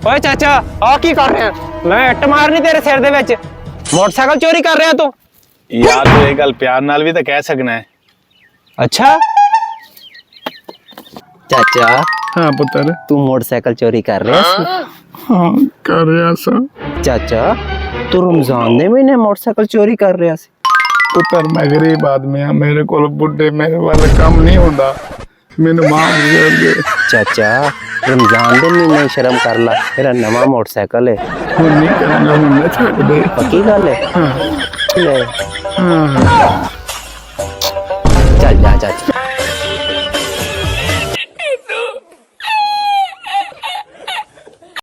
ਓਏ ਚਾਚਾ ਆ ਕੀ ਕਰ ਰਿਹਾ? ਮੈਂ ਇੱਟ ਮਾਰਨੀ ਤੇਰੇ ਸਿਰ ਦੇ ਵਿੱਚ। ਮੋਟਰਸਾਈਕਲ ਚੋਰੀ ਕਰ ਰਿਹਾ ਤੂੰ? यार तू एक गल प्यार नाल भी तो कह सकना है। अच्छा चाचा हाँ पुत्र। तू मोटरसाइकिल चोरी कर रहा है? हाँ कर रहा सा। चाचा तू रमजान दे महीने मोटरसाइकिल चोरी कर रहा सी? पुत्र मैं गरीब आदमी हाँ, मेरे को बुढ़े मेरे वाला काम नहीं होता, मैंने माफ कर दे। चाचा रमजान दे महीने शर्म कर ला, तेरा नवा मोटरसाइकिल है। हुण नहीं करूंगा, हुण ना छड़ दे। पक्की गल है? हाँ ले हाँ। चल जा चाचा।